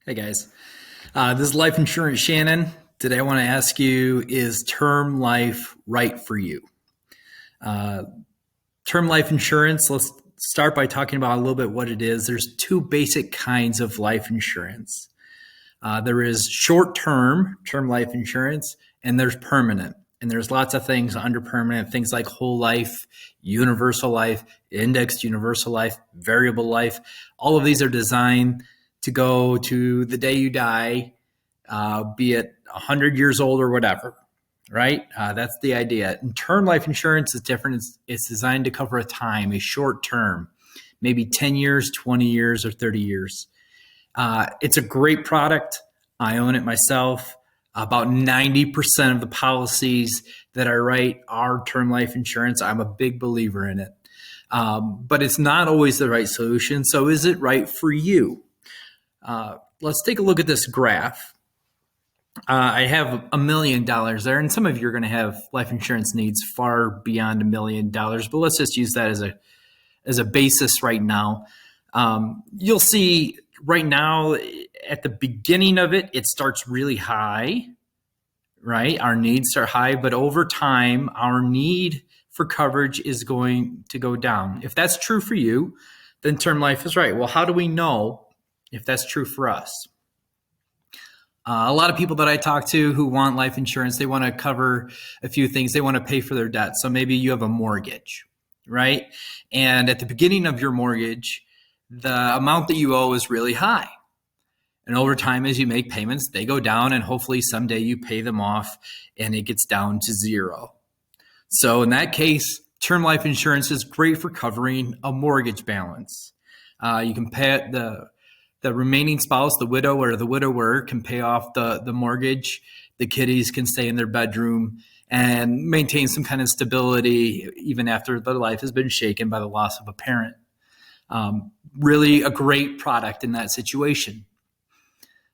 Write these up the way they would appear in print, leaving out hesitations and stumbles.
Hey guys, this is Life Insurance Shannon. Today I want to ask you, is term life right for you? Uh, Term life insurance, let's start by talking about a little bit what it is. There's two basic kinds of life insurance. There is short-term term life insurance, and there's permanent. And there's lots of things under permanent, things like whole life, universal life, indexed universal life, variable life. All of these are designed to go to the day you die, be it 100 years old or whatever, right? That's the idea. And term life insurance is different. It's designed to cover a time, a short term, maybe 10 years, 20 years, or 30 years. It's a great product. I own it myself. About 90% of the policies that I write are term life insurance. I'm a big believer in it. But it's not always the right solution. So is it right for you? Let's take a look at this graph. I have $1 million there, and some of you are going to have life insurance needs far beyond $1 million, but let's just use that as a basis right now. You'll see right now at the beginning of it, it starts really high, right? Our needs are high, but over time, our need for coverage is going to go down. If that's true for you, then term life is right. Well, how do we know if that's true for us? A lot of people that I talk to who want life insurance, they want to cover a few things. They want to pay for their debt. So maybe you have a mortgage, right? And at the beginning of your mortgage, the amount that you owe is really high. And over time, as you make payments, they go down, and hopefully someday you pay them off and it gets down to zero. So in that case, term life insurance is great for covering a mortgage balance. You can pay the remaining spouse, the widow or the widower, can pay off the mortgage. The kiddies can stay in their bedroom and maintain some kind of stability even after their life has been shaken by the loss of a parent. Really a great product in that situation.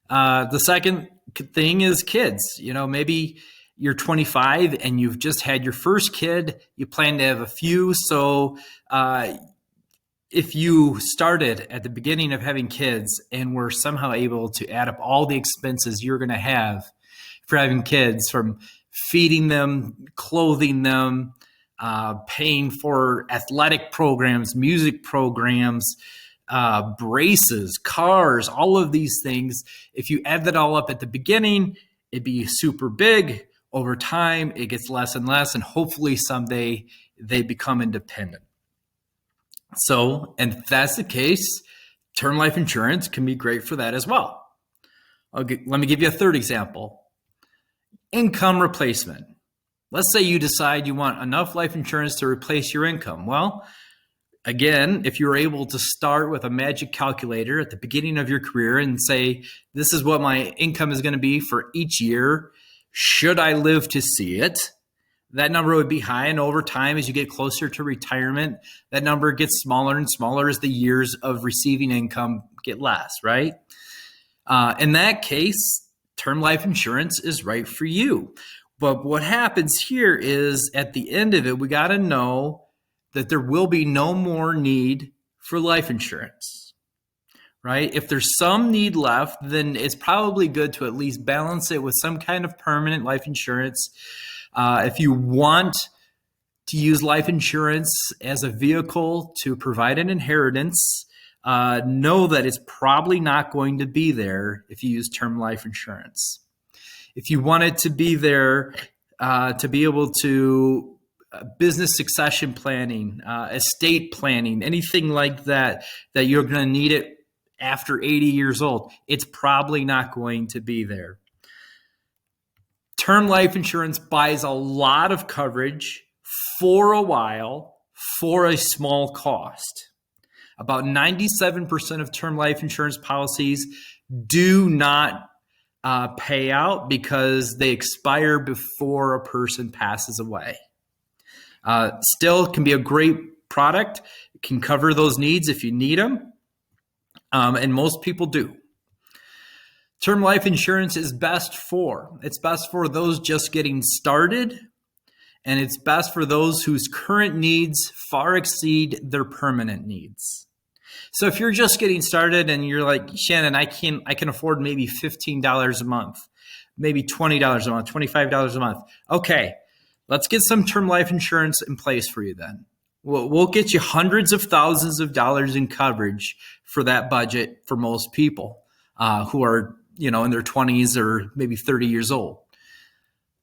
The second thing is kids. You know, maybe you're 25 and you've just had your first kid. You plan to have a few. So if you started at the beginning of having kids and were somehow able to add up all the expenses you're going to have for having kids, from feeding them, clothing them, paying for athletic programs, music programs, braces, cars, all of these things, if you add that all up at the beginning, it'd be super big. Over time, it gets less and less, and hopefully someday they become independent. So, and if that's the case, term life insurance can be great for that as well. Okay, let me give you a third example. Income replacement. Let's say you decide you want enough life insurance to replace your income. Well, again, if you're able to start with a magic calculator at the beginning of your career and say, this is what my income is going to be for each year, should I live to see it? That number would be high, and over time, as you get closer to retirement, that number gets smaller and smaller as the years of receiving income get less, right? In that case, term life insurance is right for you. But what happens here is at the end of it, we got to know that there will be no more need for life insurance, right? If there's some need left, then it's probably good to at least balance it with some kind of permanent life insurance. If you want to use life insurance as a vehicle to provide an inheritance, know that it's probably not going to be there if you use term life insurance. If you want it to be there to be able to business succession planning, estate planning, anything like that, that you're going to need it after 80 years old, it's probably not going to be there. Term life insurance buys a lot of coverage for a while for a small cost. About 97% of term life insurance policies do not pay out because they expire before a person passes away. Still can be a great product. It can cover those needs if you need them, and most people do. Term life insurance is best for those just getting started, and it's best for those whose current needs far exceed their permanent needs. So if you're just getting started and you're like, Shannon, I can afford maybe $15 a month, maybe $20 a month, $25 a month. Okay, let's get some term life insurance in place for you then. We'll get you hundreds of thousands of dollars in coverage for that budget for most people who are, in their 20s or maybe 30 years old.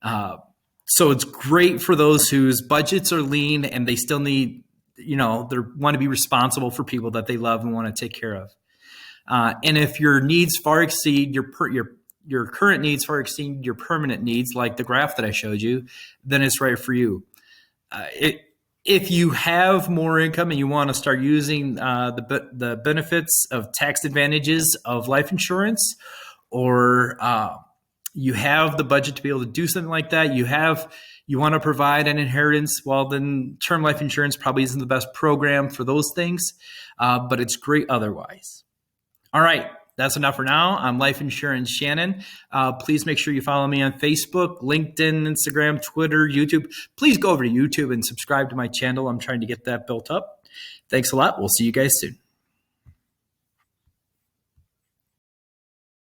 So it's great for those whose budgets are lean and they still need, they want to be responsible for people that they love and want to take care of. And if your needs far exceed your current needs far exceed your permanent needs, like the graph that I showed you, then it's right for you. If you have more income and you want to start using the benefits of tax advantages of life insurance, or you have the budget to be able to do something like that, you want to provide an inheritance, well, then term life insurance probably isn't the best program for those things, but it's great otherwise. All right, that's enough for now. I'm Life Insurance Shannon. Please make sure you follow me on Facebook, LinkedIn, Instagram, Twitter, YouTube. Please go over to YouTube and subscribe to my channel. I'm trying to get that built up. Thanks a lot. We'll see you guys soon.